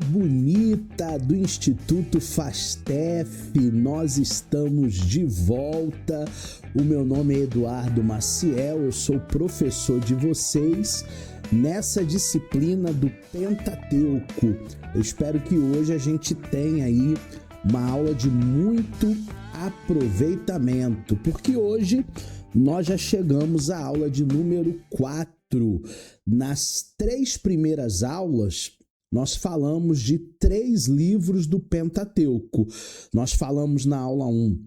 bonita do Instituto Fastef, nós estamos de volta. O meu nome é Eduardo Maciel, eu sou professor de vocês nessa disciplina do Pentateuco. Eu espero que hoje a gente tenha aí uma aula de muito aproveitamento, porque hoje nós já chegamos à aula de número 4. Nas 3 primeiras aulas, nós falamos de 3 livros do Pentateuco. Nós falamos na aula 1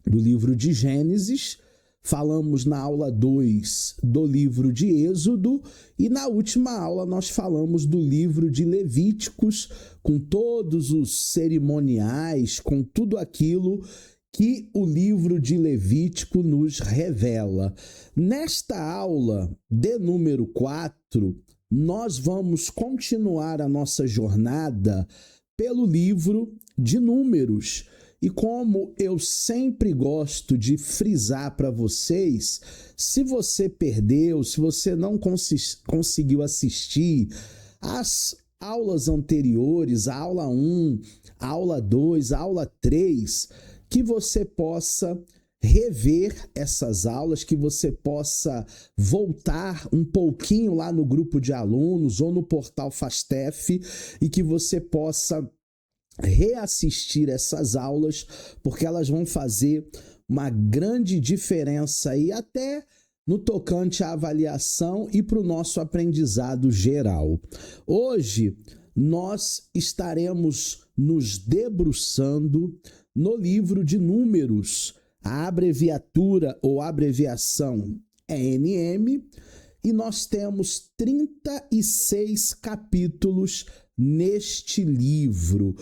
do livro de Gênesis, falamos na aula 2 do livro de Êxodo e na última aula nós falamos do livro de Levíticos, com todos os cerimoniais, com tudo aquilo que o livro de Levítico nos revela. Nesta aula de número 4, nós vamos continuar a nossa jornada pelo livro de Números. E como eu sempre gosto de frisar para vocês, se você perdeu, se você não conseguiu assistir às aulas anteriores, a aula 1, a aula 2, a aula 3, que você possa rever essas aulas, que você possa voltar um pouquinho lá no grupo de alunos ou no portal Fastef e que você possa reassistir essas aulas, porque elas vão fazer uma grande diferença aí até no tocante à avaliação e para o nosso aprendizado geral. Hoje nós estaremos nos debruçando no livro de Números. A abreviatura ou abreviação é NM, e nós temos 36 capítulos neste livro.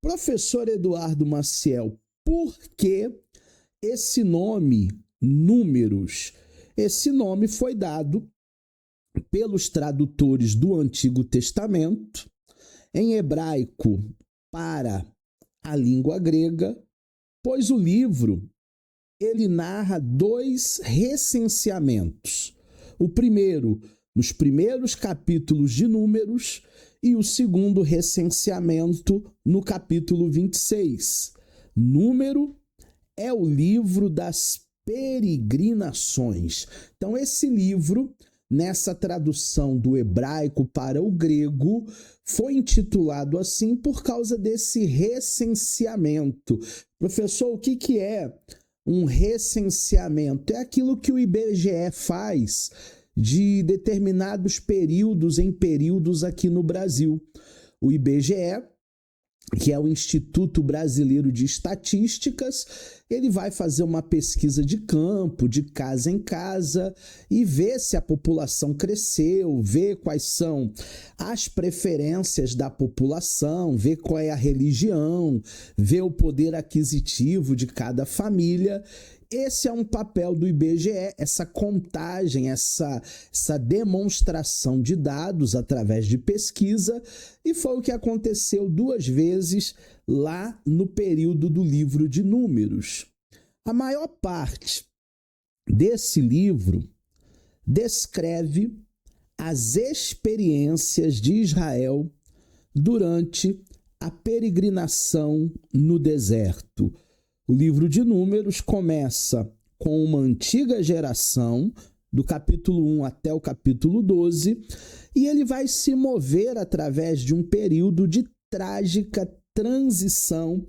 Professor Eduardo Maciel, por que esse nome, Números? Esse nome foi dado pelos tradutores do Antigo Testamento, em hebraico para a língua grega, pois o livro ele narra 2 recenseamentos. O primeiro, nos primeiros capítulos de Números, e o segundo recenseamento no capítulo 26. Número é o livro das peregrinações. Então, esse livro, nessa tradução do hebraico para o grego, foi intitulado assim por causa desse recenseamento. Professor, o que é um recenseamento? É aquilo que o IBGE faz de determinados períodos em períodos aqui no Brasil. O IBGE, que é o Instituto Brasileiro de Estatísticas, ele vai fazer uma pesquisa de campo, de casa em casa, e ver se a população cresceu, ver quais são as preferências da população, ver qual é a religião, ver o poder aquisitivo de cada família. Esse é um papel do IBGE, essa contagem, essa demonstração de dados através de pesquisa, e foi o que aconteceu 2 vezes lá no período do livro de Números. A maior parte desse livro descreve as experiências de Israel durante a peregrinação no deserto. O livro de Números começa com uma antiga geração, do capítulo 1 até o capítulo 12, e ele vai se mover através de um período de trágica transição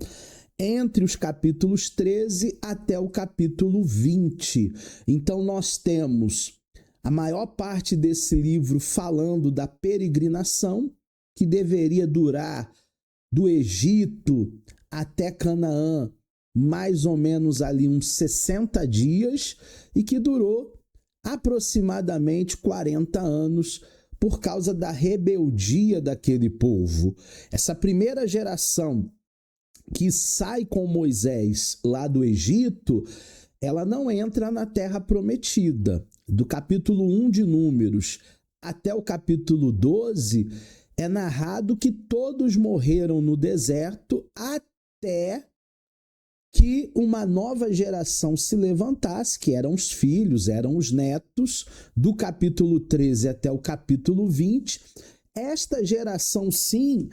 entre os capítulos 13 até o capítulo 20. Então, nós temos a maior parte desse livro falando da peregrinação, que deveria durar do Egito até Canaã, mais ou menos ali uns 60 dias, e que durou aproximadamente 40 anos por causa da rebeldia daquele povo. Essa primeira geração que sai com Moisés lá do Egito, ela não entra na terra prometida. Do capítulo 1 de Números até o capítulo 12, é narrado que todos morreram no deserto até que uma nova geração se levantasse, que eram os filhos, eram os netos, do capítulo 13 até o capítulo 20. Esta geração, sim,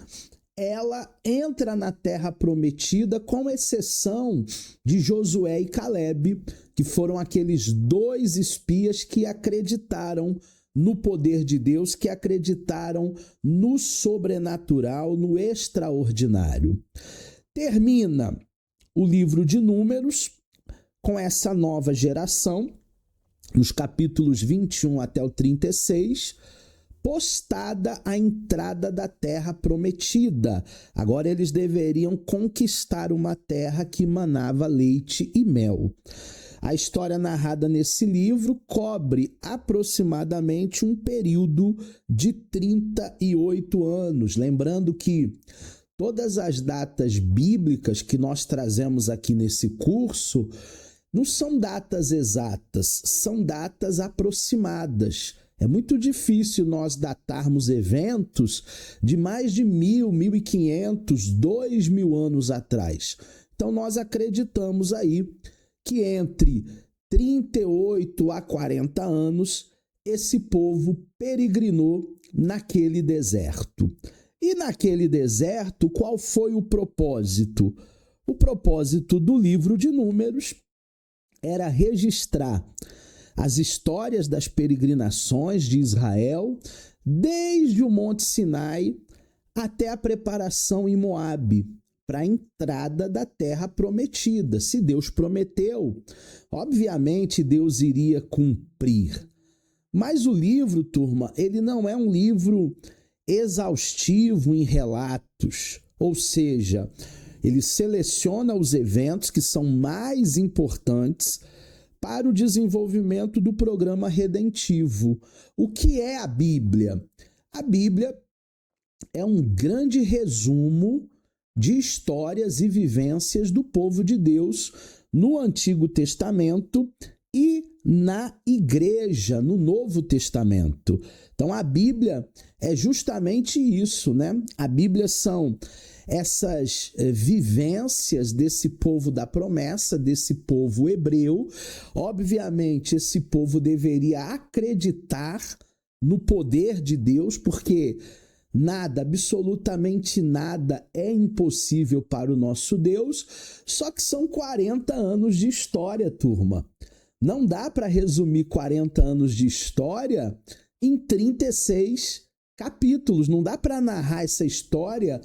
ela entra na terra prometida, com exceção de Josué e Calebe, que foram aqueles 2 espias que acreditaram no poder de Deus, que acreditaram no sobrenatural, no extraordinário. Termina o livro de Números com essa nova geração, nos capítulos 21 até o 36, postada a entrada da terra prometida. Agora eles deveriam conquistar uma terra que manava leite e mel. A história narrada nesse livro cobre aproximadamente um período de 38 anos. Lembrando que todas as datas bíblicas que nós trazemos aqui nesse curso não são datas exatas, são datas aproximadas. É muito difícil nós datarmos eventos de mais de 1.000, 1.500, 2.000 anos atrás. Então nós acreditamos aí que entre 38 a 40 anos esse povo peregrinou naquele deserto. E naquele deserto, qual foi o propósito? O propósito do livro de Números era registrar as histórias das peregrinações de Israel, desde o Monte Sinai até a preparação em Moabe, para a entrada da terra prometida. Se Deus prometeu, obviamente Deus iria cumprir. Mas o livro, turma, ele não é um livro exaustivo em relatos, ou seja, ele seleciona os eventos que são mais importantes para o desenvolvimento do programa redentivo. O que é a Bíblia? A Bíblia é um grande resumo de histórias e vivências do povo de Deus no Antigo Testamento e na Igreja, no Novo Testamento. Então a Bíblia é justamente isso, né? A Bíblia são essas vivências desse povo da promessa, desse povo hebreu. Obviamente, esse povo deveria acreditar no poder de Deus, porque nada, absolutamente nada é impossível para o nosso Deus, só que são 40 anos de história, turma. Não dá para resumir 40 anos de história em 36 capítulos, não dá para narrar essa história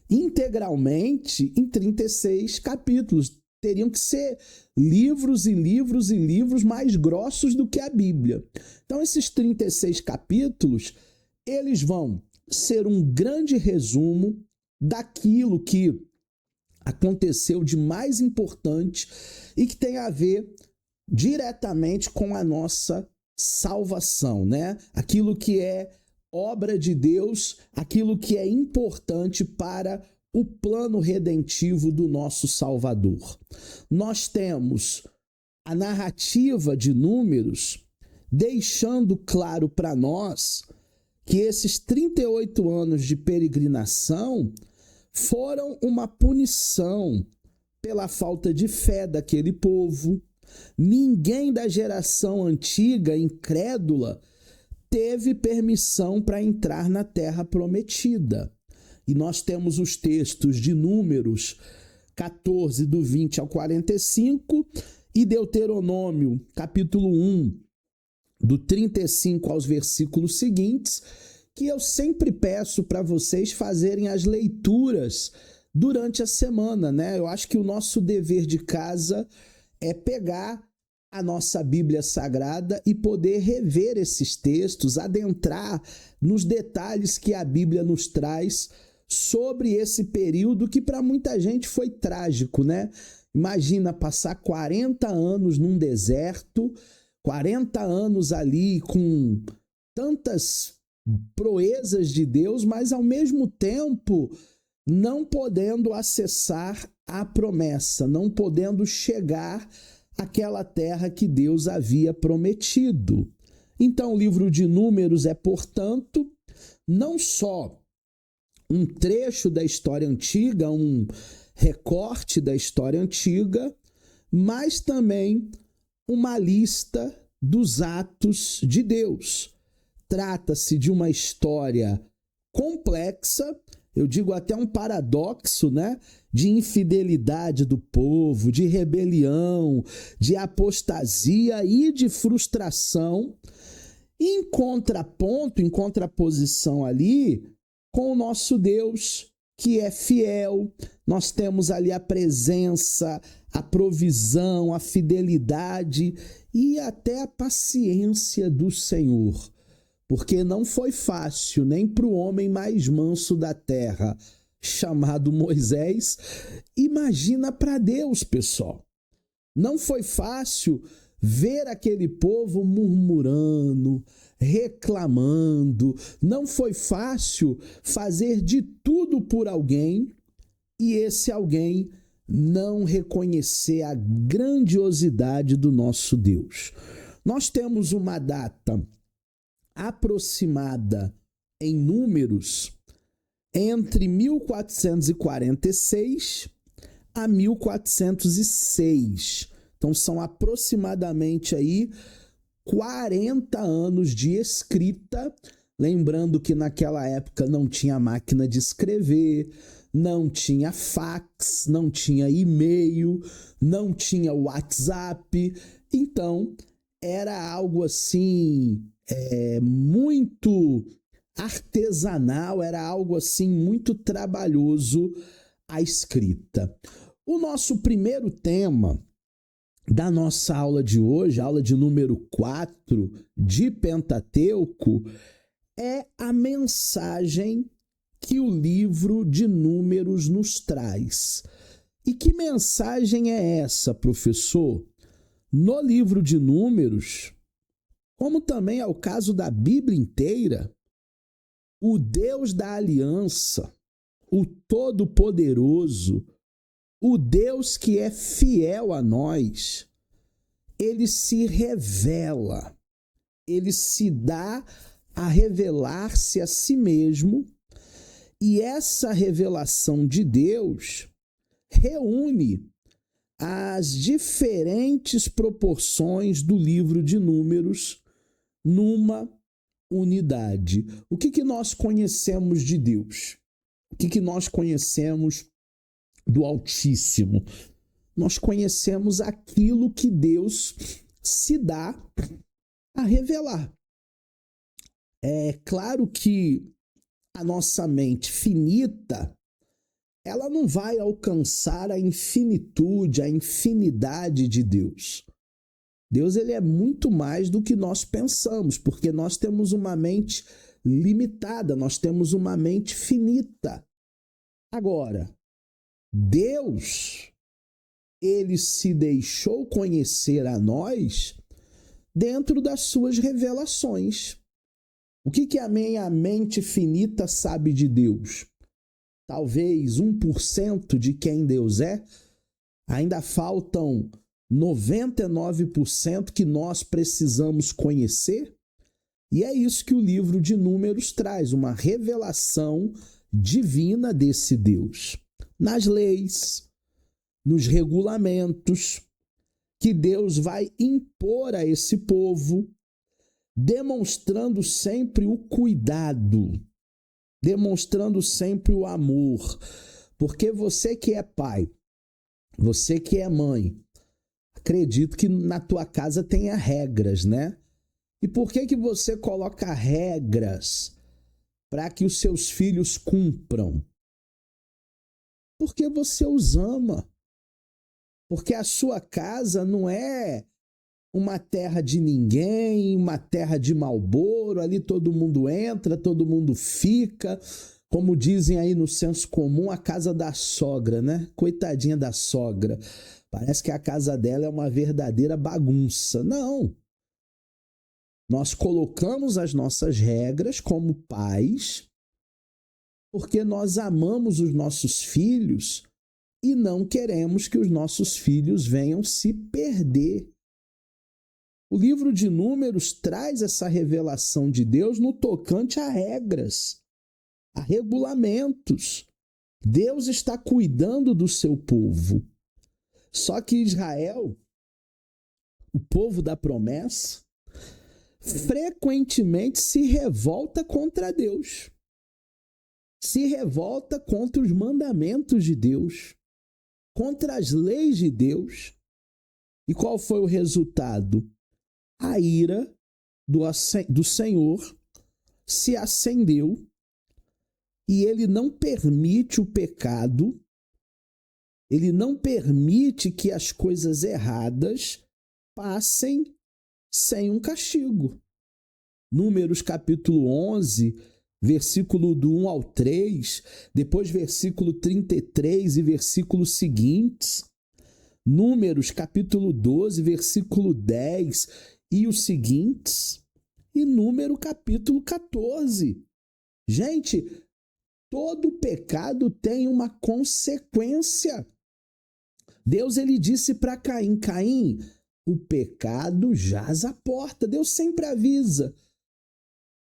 integralmente em 36 capítulos. Teriam que ser livros e livros e livros mais grossos do que a Bíblia. Então, esses 36 capítulos, eles vão ser um grande resumo daquilo que aconteceu de mais importante e que tem a ver diretamente com a nossa salvação, né? Aquilo que é obra de Deus, aquilo que é importante para o plano redentivo do nosso Salvador. Nós temos a narrativa de Números deixando claro para nós que esses 38 anos de peregrinação foram uma punição pela falta de fé daquele povo. Ninguém da geração antiga, incrédula, teve permissão para entrar na terra prometida. E nós temos os textos de Números 14, do 20 ao 45, e Deuteronômio, capítulo 1, do 35 aos versículos seguintes, que eu sempre peço para vocês fazerem as leituras durante a semana, né? Eu acho que o nosso dever de casa é pegar a nossa Bíblia Sagrada e poder rever esses textos, adentrar nos detalhes que a Bíblia nos traz sobre esse período que para muita gente foi trágico, né? Imagina passar 40 anos num deserto, 40 anos ali com tantas proezas de Deus, mas ao mesmo tempo não podendo acessar a promessa, não podendo chegar àquela terra que Deus havia prometido. Então o livro de Números é, portanto, não só um trecho da história antiga, um recorte da história antiga, mas também uma lista dos atos de Deus. Trata-se de uma história complexa eu digo até um paradoxo, né? De infidelidade do povo, de rebelião, de apostasia e de frustração, em contraponto, em contraposição ali com o nosso Deus, que é fiel. Nós temos ali a presença, a provisão, a fidelidade e até a paciência do Senhor. Porque não foi fácil nem para o homem mais manso da terra, chamado Moisés. Imagina para Deus, pessoal. Não foi fácil ver aquele povo murmurando, reclamando. Não foi fácil fazer de tudo por alguém e esse alguém não reconhecer a grandiosidade do nosso Deus. Nós temos uma data aproximada em números entre 1446 a 1406. Então são aproximadamente aí 40 anos de escrita, lembrando que naquela época não tinha máquina de escrever, não tinha fax, não tinha e-mail, não tinha WhatsApp, então era algo assim muito artesanal, era algo assim muito trabalhoso a escrita. O nosso primeiro tema da nossa aula de hoje, aula de número 4 de Pentateuco, é a mensagem que o livro de Números nos traz. E que mensagem é essa, professor? No livro de Números, como também é o caso da Bíblia inteira, o Deus da aliança, o Todo-Poderoso, o Deus que é fiel a nós, ele se revela, ele se dá a revelar-se a si mesmo, e essa revelação de Deus reúne as diferentes proporções do livro de Números numa unidade. O que nós conhecemos de Deus? O que nós conhecemos do Altíssimo? Nós conhecemos aquilo que Deus se dá a revelar. É claro que a nossa mente finita, ela não vai alcançar a infinitude, a infinidade de Deus. Deus, ele é muito mais do que nós pensamos, porque nós temos uma mente limitada, nós temos uma mente finita. Agora, Deus, ele se deixou conhecer a nós dentro das suas revelações. O que a minha mente finita sabe de Deus? Talvez 1% de quem Deus é. Ainda faltam 99% que nós precisamos conhecer. E é isso que o livro de Números traz, uma revelação divina desse Deus. Nas leis, nos regulamentos que Deus vai impor a esse povo, demonstrando sempre o cuidado, demonstrando sempre o amor. Porque você que é pai, você que é mãe, acredito que na tua casa tenha regras, né? E por que você coloca regras para que os seus filhos cumpram? Porque você os ama. Porque a sua casa não é uma terra de ninguém, uma terra de Marlboro, ali todo mundo entra, todo mundo fica. Como dizem aí no senso comum, a casa da sogra, né? Coitadinha da sogra. Parece que a casa dela é uma verdadeira bagunça. Não. Nós colocamos as nossas regras como pais, porque nós amamos os nossos filhos e não queremos que os nossos filhos venham se perder. O livro de Números traz essa revelação de Deus no tocante a regras, a regulamentos. Deus está cuidando do seu povo. Só que Israel, o povo da promessa, frequentemente se revolta contra Deus. se revolta contra os mandamentos de Deus, contra as leis de Deus. E qual foi o resultado? A ira do Senhor se acendeu e ele não permite o pecado, ele não permite que as coisas erradas passem sem um castigo. Números capítulo 11, versículo do 1 ao 3, depois versículo 33 e versículos seguintes. Números capítulo 12, versículo 10 e os seguintes. E Número capítulo 14. Gente, todo pecado tem uma consequência. Deus ele disse para Caim, Caim, o pecado jaz à porta. Deus sempre avisa.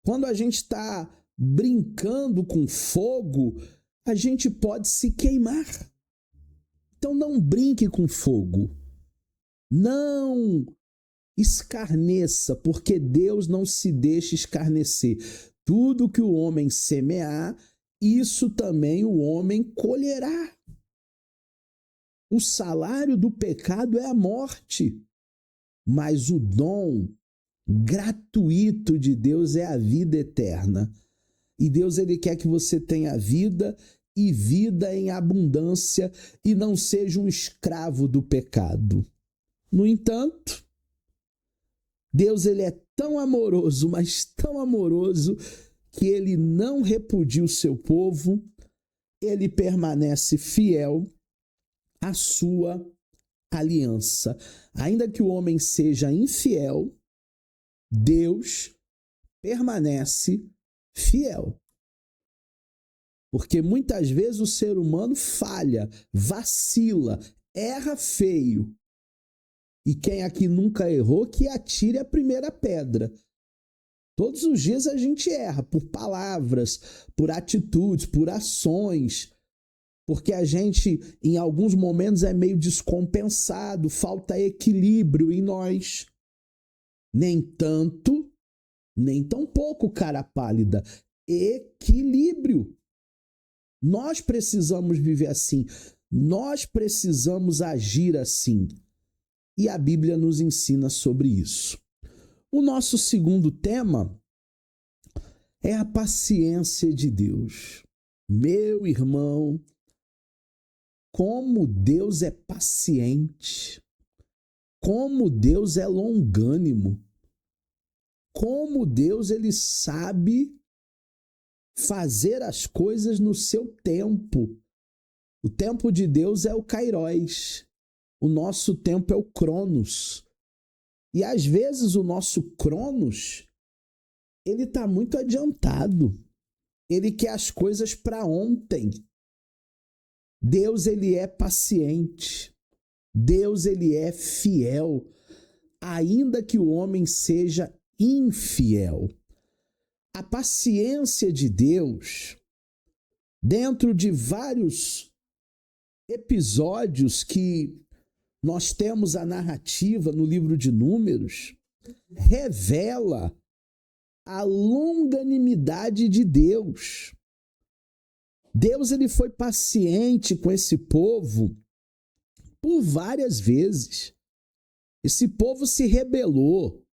Quando a gente está brincando com fogo, a gente pode se queimar. Então não brinque com fogo. Não escarneça, porque Deus não se deixa escarnecer. Tudo que o homem semear, isso também o homem colherá. O salário do pecado é a morte, mas o dom gratuito de Deus é a vida eterna. E Deus ele quer que você tenha vida e vida em abundância e não seja um escravo do pecado. No entanto, Deus ele é tão amoroso, mas tão amoroso, que ele não repudia o seu povo, ele permanece fiel à sua aliança. Ainda que o homem seja infiel, Deus permanece fiel. Porque muitas vezes o ser humano falha, vacila, erra feio. E quem aqui nunca errou, que atire a primeira pedra. Todos os dias a gente erra por palavras, por atitudes, por ações, porque a gente, em alguns momentos, é meio descompensado, falta equilíbrio em nós. Nem tanto, nem tão pouco, cara pálida. Equilíbrio. Nós precisamos viver assim. Nós precisamos agir assim. E a Bíblia nos ensina sobre isso. O nosso segundo tema é a paciência de Deus. Meu irmão, como Deus é paciente, como Deus é longânimo, como Deus ele sabe fazer as coisas no seu tempo. O tempo de Deus é o Kairos. O nosso tempo é o Cronos. E às vezes o nosso Cronos, ele está muito adiantado. Ele quer as coisas para ontem. Deus, ele é paciente. Deus, ele é fiel, ainda que o homem seja infiel. A paciência de Deus, dentro de vários episódios que nós temos a narrativa no livro de Números, revela a longanimidade de Deus. Deus ele foi paciente com esse povo por várias vezes. Esse povo se rebelou.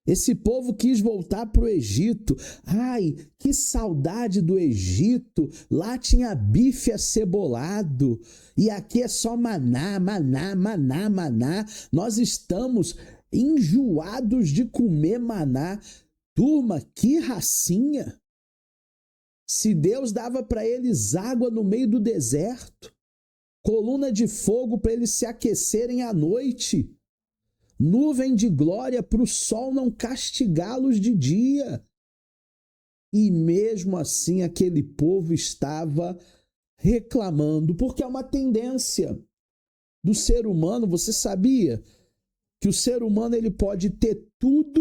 Esse povo quis voltar para o Egito. Ai, que saudade do Egito. Lá tinha bife acebolado. E aqui é só maná, maná, maná, maná. Nós estamos enjoados de comer maná. Turma, que racinha. Se Deus dava para eles água no meio do deserto, coluna de fogo para eles se aquecerem à noite, nuvem de glória para o sol não castigá-los de dia. E mesmo assim aquele povo estava reclamando, porque é uma tendência do ser humano. Você sabia que o ser humano ele pode ter tudo,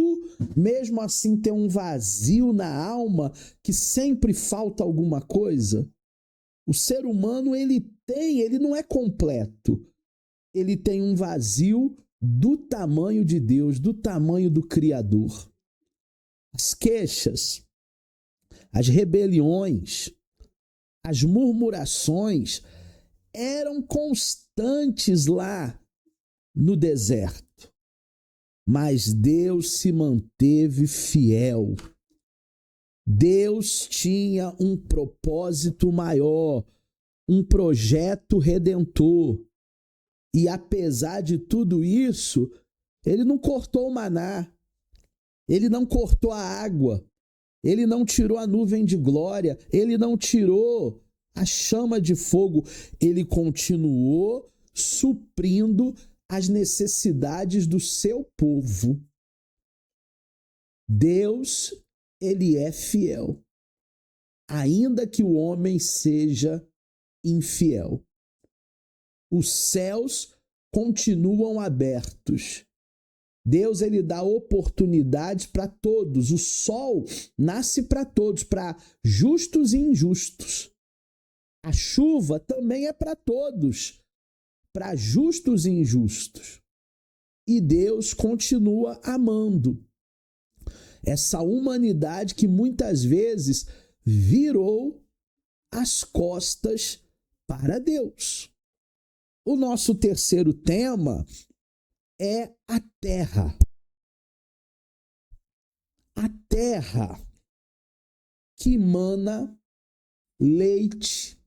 mesmo assim ter um vazio na alma, que sempre falta alguma coisa? O ser humano ele não é completo. Ele tem um vazio do tamanho de Deus, do tamanho do Criador. As queixas, as rebeliões, as murmurações eram constantes lá no deserto. Mas Deus se manteve fiel. Deus tinha um propósito maior, um projeto redentor. E apesar de tudo isso, ele não cortou o maná, ele não cortou a água, ele não tirou a nuvem de glória, ele não tirou a chama de fogo, ele continuou suprindo as necessidades do seu povo. Deus, ele é fiel, ainda que o homem seja infiel. Os céus continuam abertos. Deus, ele dá oportunidades para todos. O sol nasce para todos, para justos e injustos. A chuva também é para todos, para justos e injustos. E Deus continua amando essa humanidade que muitas vezes virou as costas para Deus. O nosso terceiro tema é a terra. A terra que mana leite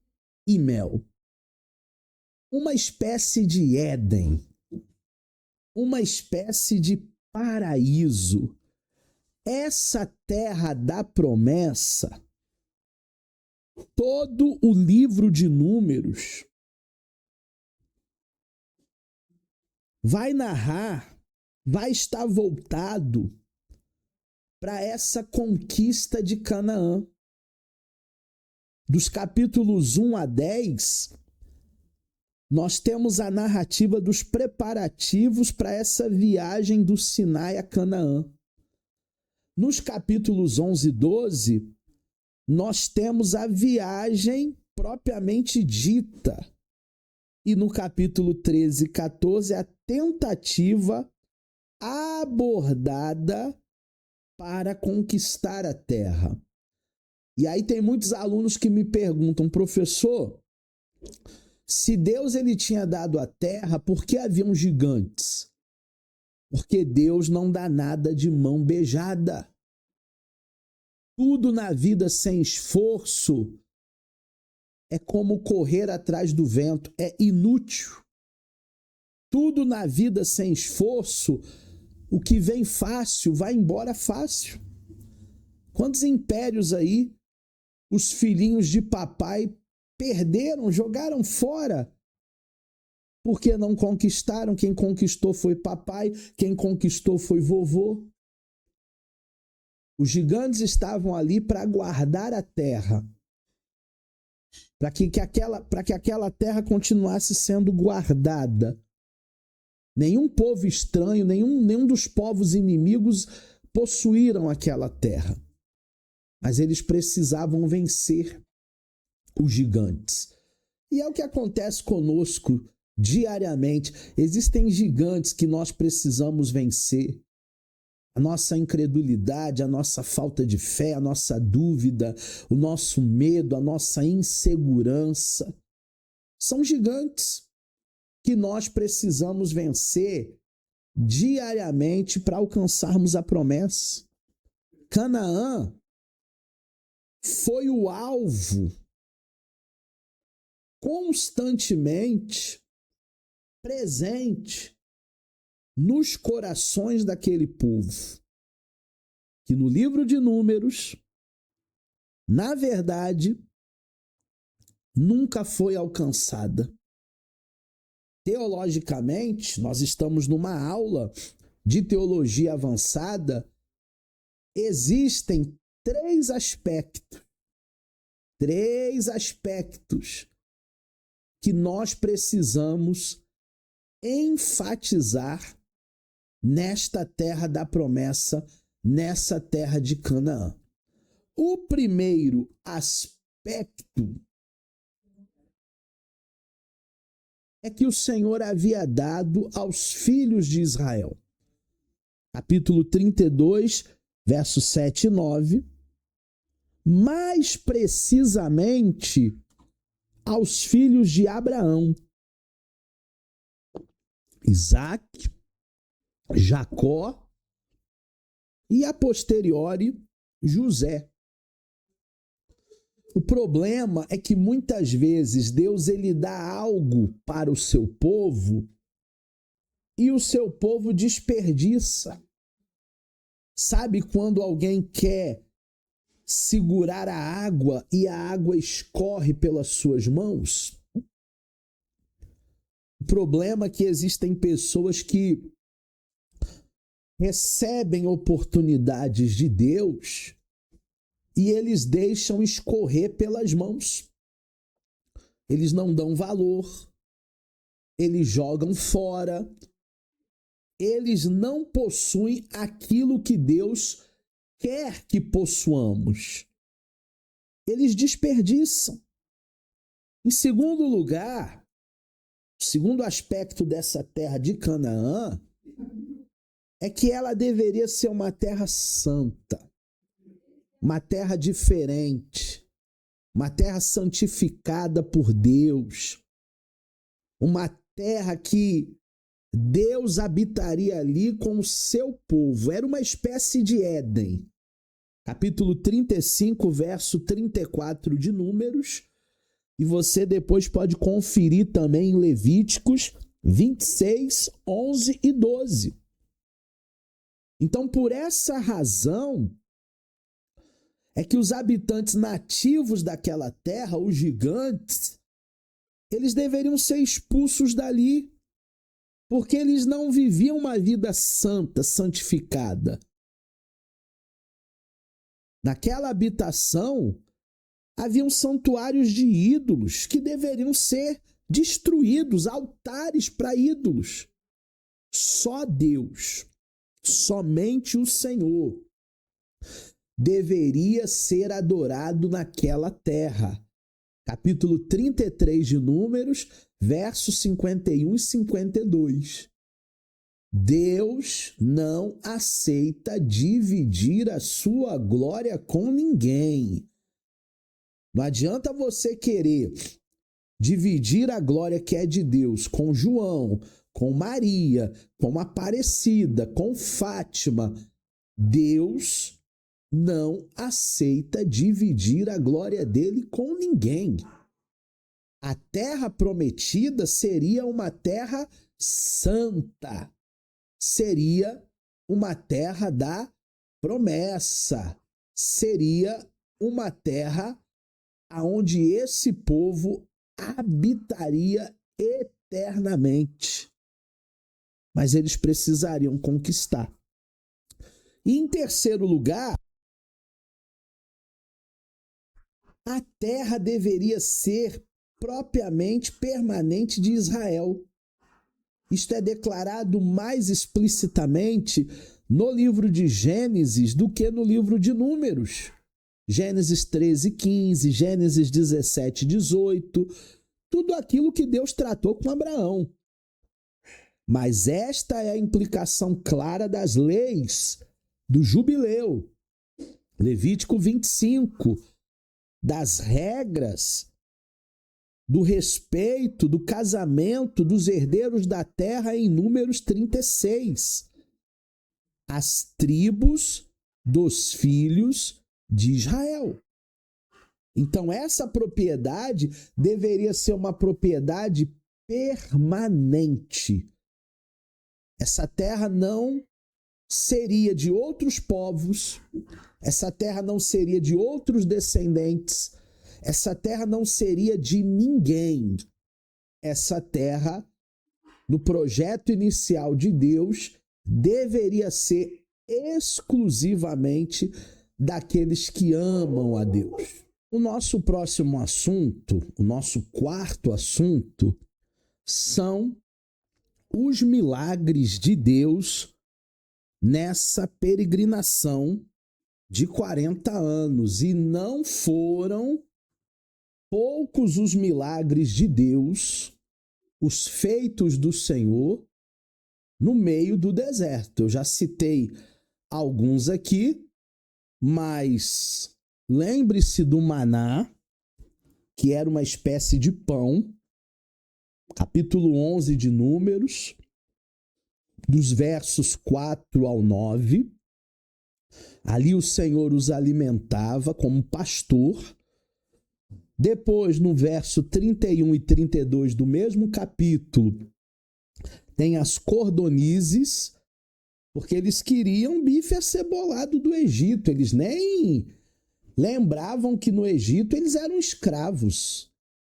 e mel. Uma espécie de Éden, uma espécie de paraíso. Essa terra da promessa, todo o livro de Números vai narrar, vai estar voltado para essa conquista de Canaã. Dos capítulos 1 a 10, nós temos a narrativa dos preparativos para essa viagem do Sinai a Canaã. Nos capítulos 11 e 12, nós temos a viagem propriamente dita. E no capítulo 13 e 14, a tentativa abordada para conquistar a terra. E aí tem muitos alunos que me perguntam, professor, se Deus ele tinha dado a terra, por que haviam gigantes? Porque Deus não dá nada de mão beijada. Tudo na vida sem esforço é como correr atrás do vento, é inútil. Tudo na vida sem esforço, o que vem fácil, vai embora fácil. Quantos impérios aí os filhinhos de papai perderam, jogaram fora? Porque não conquistaram. Quem conquistou foi papai, quem conquistou foi vovô. Os gigantes estavam ali para guardar a terra, para que aquela terra continuasse sendo guardada. Nenhum povo estranho, nenhum dos povos inimigos possuíram aquela terra. Mas eles precisavam vencer os gigantes. E é o que acontece conosco diariamente. Existem gigantes que nós precisamos vencer. A nossa incredulidade, a nossa falta de fé, a nossa dúvida, o nosso medo, a nossa insegurança. São gigantes que nós precisamos vencer diariamente para alcançarmos a promessa. Canaã foi o alvo constantemente presente nos corações daquele povo, que no livro de Números, na verdade, nunca foi alcançada. Teologicamente, nós estamos numa aula de teologia avançada, existem três aspectos que nós precisamos enfatizar nesta terra da promessa, nessa terra de Canaã. O primeiro aspecto é que o Senhor havia dado aos filhos de Israel. Capítulo 32, versos 7 e 9. Mais precisamente, aos filhos de Abraão, Isaque, Jacó e a posteriori José. O problema é que muitas vezes Deus ele dá algo para o seu povo e o seu povo desperdiça. Sabe quando alguém quer segurar a água e a água escorre pelas suas mãos? O problema é que existem pessoas que recebem oportunidades de Deus e eles deixam escorrer pelas mãos. Eles não dão valor, eles jogam fora, eles não possuem aquilo que Deus quer que possuamos. Eles desperdiçam. Em segundo lugar, o segundo aspecto dessa terra de Canaã é que ela deveria ser uma terra santa, uma terra diferente, uma terra santificada por Deus, uma terra que Deus habitaria ali com o seu povo. Era uma espécie de Éden. Capítulo 35, verso 34 de Números. E você depois pode conferir também em Levíticos 26, 11 e 12. Então, por essa razão, é que os habitantes nativos daquela terra, os gigantes, eles deveriam ser expulsos dali, porque eles não viviam uma vida santa, santificada. Naquela habitação, haviam santuários de ídolos que deveriam ser destruídos, altares para ídolos. Só Deus, somente o Senhor, deveria ser adorado naquela terra. Capítulo 33 de Números, versos 51 e 52. Deus não aceita dividir a sua glória com ninguém. Não adianta você querer dividir a glória que é de Deus com João, com Maria, com Aparecida, com Fátima. Deus não aceita dividir a glória dele com ninguém. A terra prometida seria uma terra santa, seria uma terra da promessa, seria uma terra onde esse povo habitaria eternamente. Mas eles precisariam conquistar. E em terceiro lugar, a terra deveria ser propriamente permanente de Israel. Isto é declarado mais explicitamente no livro de Gênesis do que no livro de Números. Gênesis 13, 15, Gênesis 17, 18, tudo aquilo que Deus tratou com Abraão. Mas esta é a implicação clara das leis do jubileu. Levítico 25, das regras do respeito, do casamento dos herdeiros da terra em Números 36. As tribos dos filhos de Israel. Então, essa propriedade deveria ser uma propriedade permanente. Essa terra não seria de outros povos, essa terra não seria de outros descendentes, essa terra não seria de ninguém. Essa terra, no projeto inicial de Deus, deveria ser exclusivamente daqueles que amam a Deus. O nosso próximo assunto, o nosso quarto assunto, são os milagres de Deus nessa peregrinação de 40 anos. E não foram poucos os milagres de Deus, os feitos do Senhor no meio do deserto. Eu já citei alguns aqui, mas lembre-se do maná, que era uma espécie de pão, capítulo 11 de Números, dos versos 4 ao 9. Ali o Senhor os alimentava como pastor. Depois, no verso 31 e 32 do mesmo capítulo, tem as cordonizes, porque eles queriam bife acebolado do Egito. Eles nem lembravam que no Egito eles eram escravos.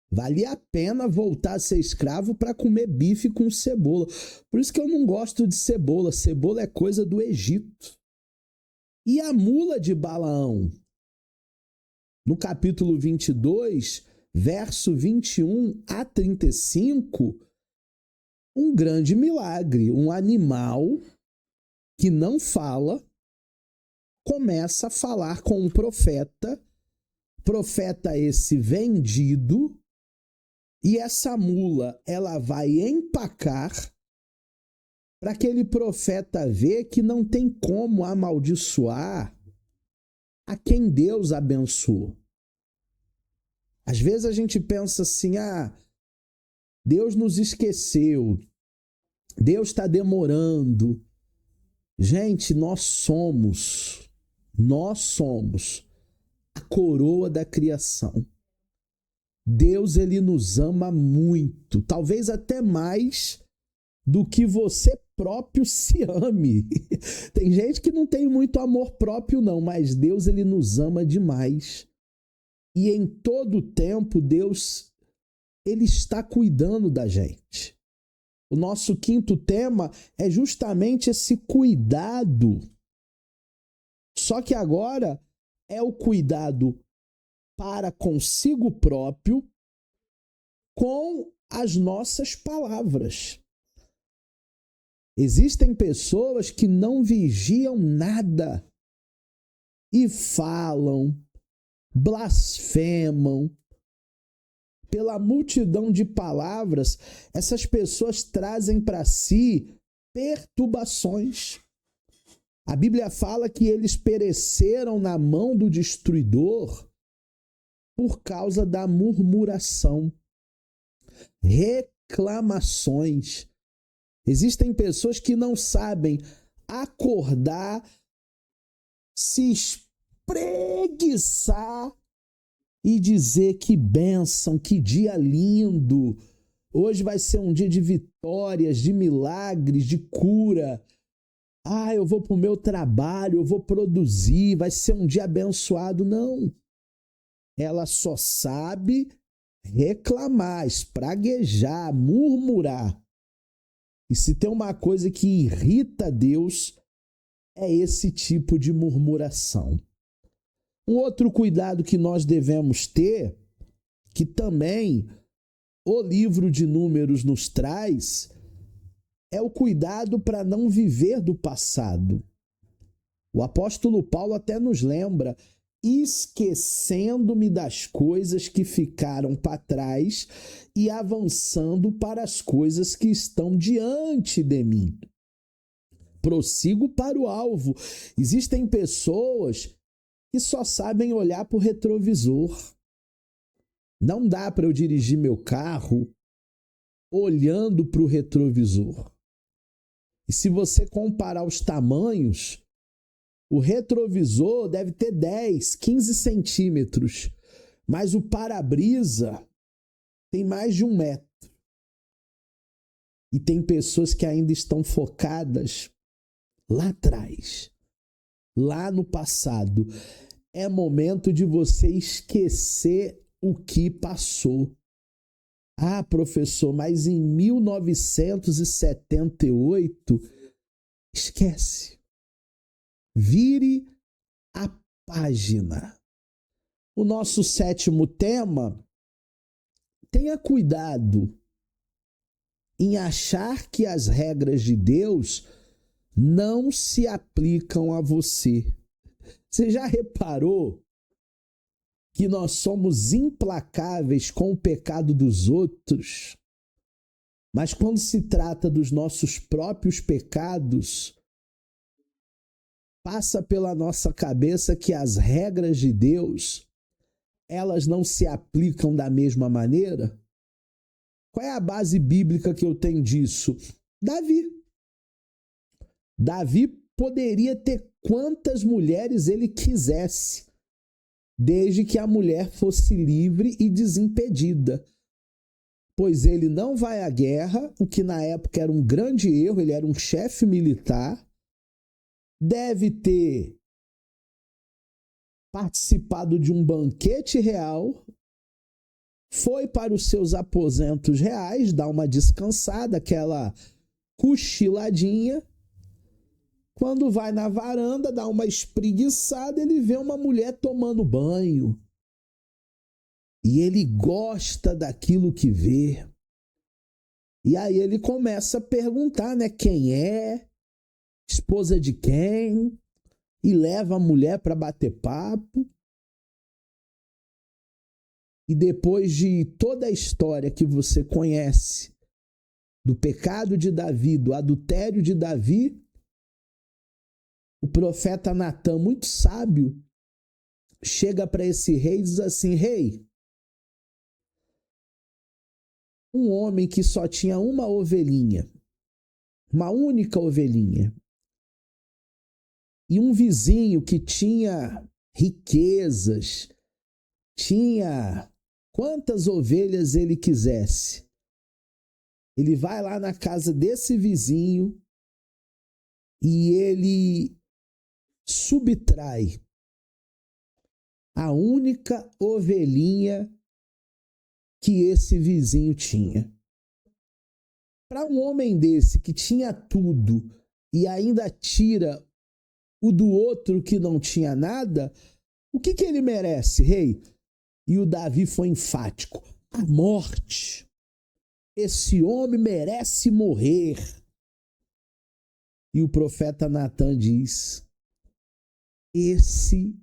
Valia a pena voltar a ser escravo para comer bife com cebola. Por isso que eu não gosto de cebola. Cebola é coisa do Egito. E a mula de Balaão? No capítulo 22, verso 21 a 35, um grande milagre. Um animal que não fala começa a falar com um profeta esse vendido, e essa mula ela vai empacar para aquele profeta ver que não tem como amaldiçoar a quem Deus abençoou. Às vezes a gente pensa assim, Deus nos esqueceu, Deus está demorando. Gente, nós somos a coroa da criação. Deus, ele nos ama muito, talvez até mais do que você próprio se ame. Tem gente que não tem muito amor próprio não, mas Deus, ele nos ama demais. E em todo tempo, Deus, ele está cuidando da gente. O nosso quinto tema é justamente esse cuidado. Só que agora é o cuidado para consigo próprio com as nossas palavras. Existem pessoas que não vigiam nada e falam, blasfemam. Pela multidão de palavras, essas pessoas trazem para si perturbações. A Bíblia fala que eles pereceram na mão do destruidor por causa da murmuração, reclamações. Existem pessoas que não sabem acordar, se espreguiçar e dizer que bênção, que dia lindo. Hoje vai ser um dia de vitórias, de milagres, de cura. Eu vou para o meu trabalho, eu vou produzir, vai ser um dia abençoado. Não. Ela só sabe reclamar, espraguejar, murmurar. E se tem uma coisa que irrita Deus, é esse tipo de murmuração. Um outro cuidado que nós devemos ter, que também o livro de Números nos traz, é o cuidado para não viver do passado. O apóstolo Paulo até nos lembra, esquecendo-me das coisas que ficaram para trás e avançando para as coisas que estão diante de mim. Prossigo para o alvo. Existem pessoas que só sabem olhar para o retrovisor. Não dá para eu dirigir meu carro olhando para o retrovisor. E se você comparar os tamanhos, o retrovisor deve ter 10, 15 centímetros, mas o para-brisa tem mais de 1 metro. E tem pessoas que ainda estão focadas lá atrás, lá no passado. É momento de você esquecer o que passou. Professor, mas em 1978, esquece. Vire a página. O nosso 7º tema, tenha cuidado em achar que as regras de Deus não se aplicam a você. Você já reparou que nós somos implacáveis com o pecado dos outros, mas quando se trata dos nossos próprios pecados, passa pela nossa cabeça que as regras de Deus, elas não se aplicam da mesma maneira? Qual é a base bíblica que eu tenho disso? Davi. Davi poderia ter quantas mulheres ele quisesse, desde que a mulher fosse livre e desimpedida. Pois ele não vai à guerra, o que na época era um grande erro, ele era um chefe militar, deve ter participado de um banquete real, foi para os seus aposentos reais, dar uma descansada, aquela cochiladinha. Quando vai na varanda, dá uma espreguiçada, ele vê uma mulher tomando banho. E ele gosta daquilo que vê. E aí ele começa a perguntar, né? Quem é? Esposa de quem? E leva a mulher para bater papo. E depois de toda a história que você conhece, do pecado de Davi, do adultério de Davi, o profeta Natã, muito sábio, chega para esse rei e diz assim: rei, um homem que só tinha uma ovelhinha, uma única ovelhinha, e um vizinho que tinha riquezas, tinha quantas ovelhas ele quisesse. Ele vai lá na casa desse vizinho e ele subtrai a única ovelhinha que esse vizinho tinha. Para um homem desse que tinha tudo e ainda tira o do outro que não tinha nada, o que ele merece, rei? E o Davi foi enfático: a morte. Esse homem merece morrer. E o profeta Natã diz: esse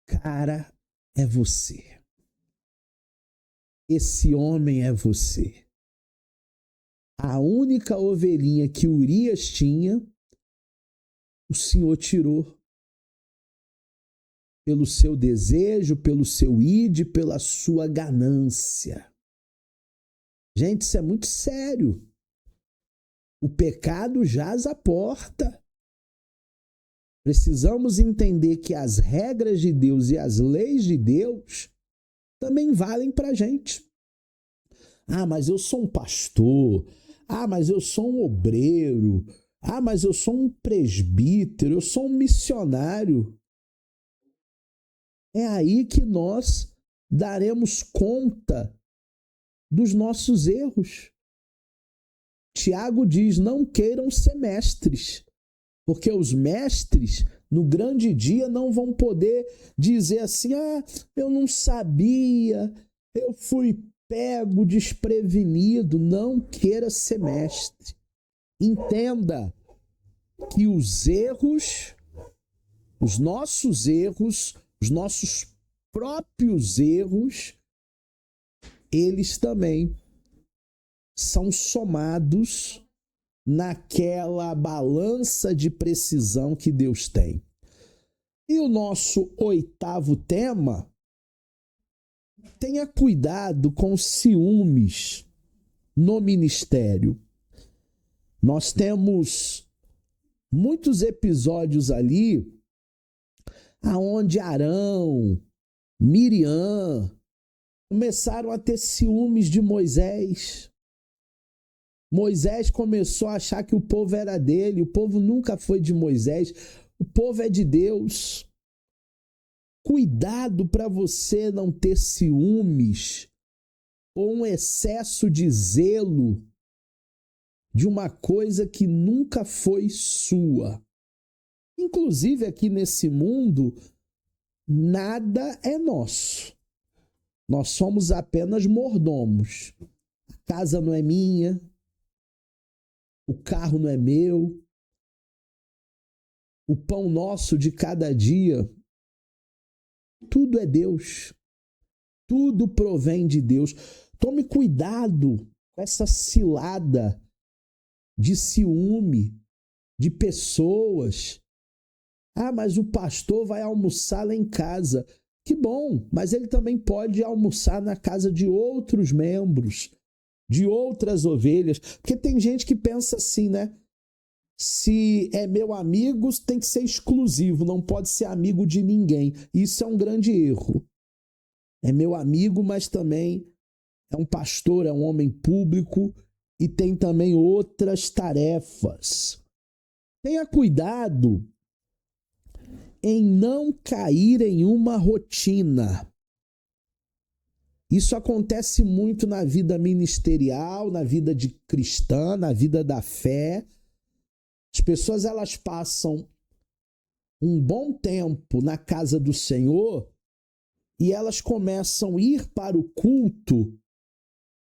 cara é você. Esse homem é você. A única ovelhinha que Urias tinha, o Senhor tirou pelo seu desejo, pelo seu ide, pela sua ganância. Gente, isso é muito sério. O pecado jaz à porta. Precisamos entender que as regras de Deus e as leis de Deus também valem para a gente. Ah, mas eu sou um pastor. Ah, mas eu sou um obreiro. Ah, mas eu sou um presbítero. Eu sou um missionário. É aí que nós daremos conta dos nossos erros. Tiago diz: não queiram ser mestres, porque os mestres, no grande dia, não vão poder dizer assim: ah, eu não sabia, eu fui pego desprevenido. Não queira ser mestre. Entenda que os erros, os nossos próprios erros, eles também são somados naquela balança de precisão que Deus tem. E o nosso 8º tema: tenha cuidado com ciúmes no ministério. Nós temos muitos episódios ali aonde Arão, Miriam começaram a ter ciúmes de Moisés. Moisés começou a achar que o povo era dele. O povo nunca foi de Moisés. O povo é de Deus. Cuidado para você não ter ciúmes ou um excesso de zelo de uma coisa que nunca foi sua. Inclusive, aqui nesse mundo, nada é nosso. Nós somos apenas mordomos. A casa não é minha, o carro não é meu, o pão nosso de cada dia, tudo é Deus. Tudo provém de Deus. Tome cuidado com essa cilada de ciúme de pessoas. Ah, mas o pastor vai almoçar lá em casa. Que bom, mas ele também pode almoçar na casa de outros membros, de outras ovelhas. Porque tem gente que pensa assim, né? Se é meu amigo, tem que ser exclusivo, não pode ser amigo de ninguém. Isso é um grande erro. É meu amigo, mas também é um pastor, é um homem público e tem também outras tarefas. Tenha cuidado em não cair em uma rotina. Isso acontece muito na vida ministerial, na vida de cristã, na vida da fé. As pessoas elas passam um bom tempo na casa do Senhor e elas começam a ir para o culto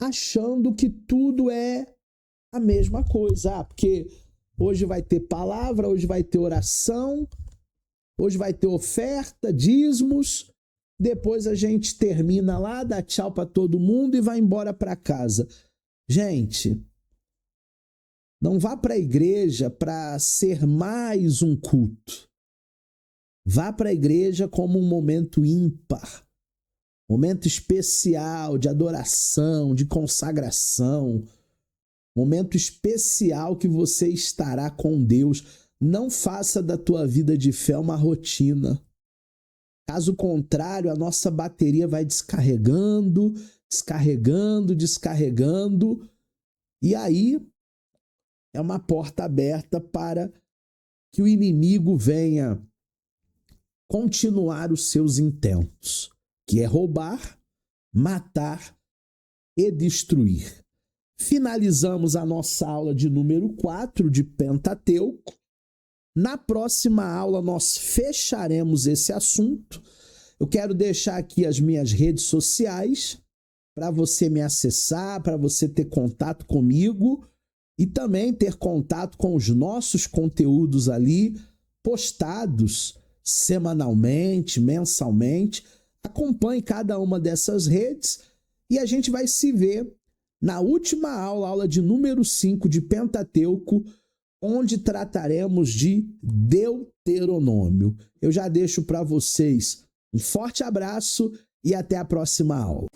achando que tudo é a mesma coisa. Porque hoje vai ter palavra, hoje vai ter oração, hoje vai ter oferta, dízimos, depois a gente termina lá, dá tchau para todo mundo e vai embora para casa. Gente, não vá para a igreja para ser mais um culto. Vá para a igreja como um momento ímpar, momento especial de adoração, de consagração, momento especial que você estará com Deus. Não faça da tua vida de fé uma rotina. Caso contrário, a nossa bateria vai descarregando, e aí é uma porta aberta para que o inimigo venha continuar os seus intentos, que é roubar, matar e destruir. Finalizamos a nossa aula de número 4 de Pentateuco. Na próxima aula nós fecharemos esse assunto. Eu quero deixar aqui as minhas redes sociais para você me acessar, para você ter contato comigo e também ter contato com os nossos conteúdos ali postados semanalmente, mensalmente. Acompanhe cada uma dessas redes e a gente vai se ver na última aula, aula de número 5 de Pentateuco, onde trataremos de Deuteronômio. Eu já deixo para vocês um forte abraço e até a próxima aula.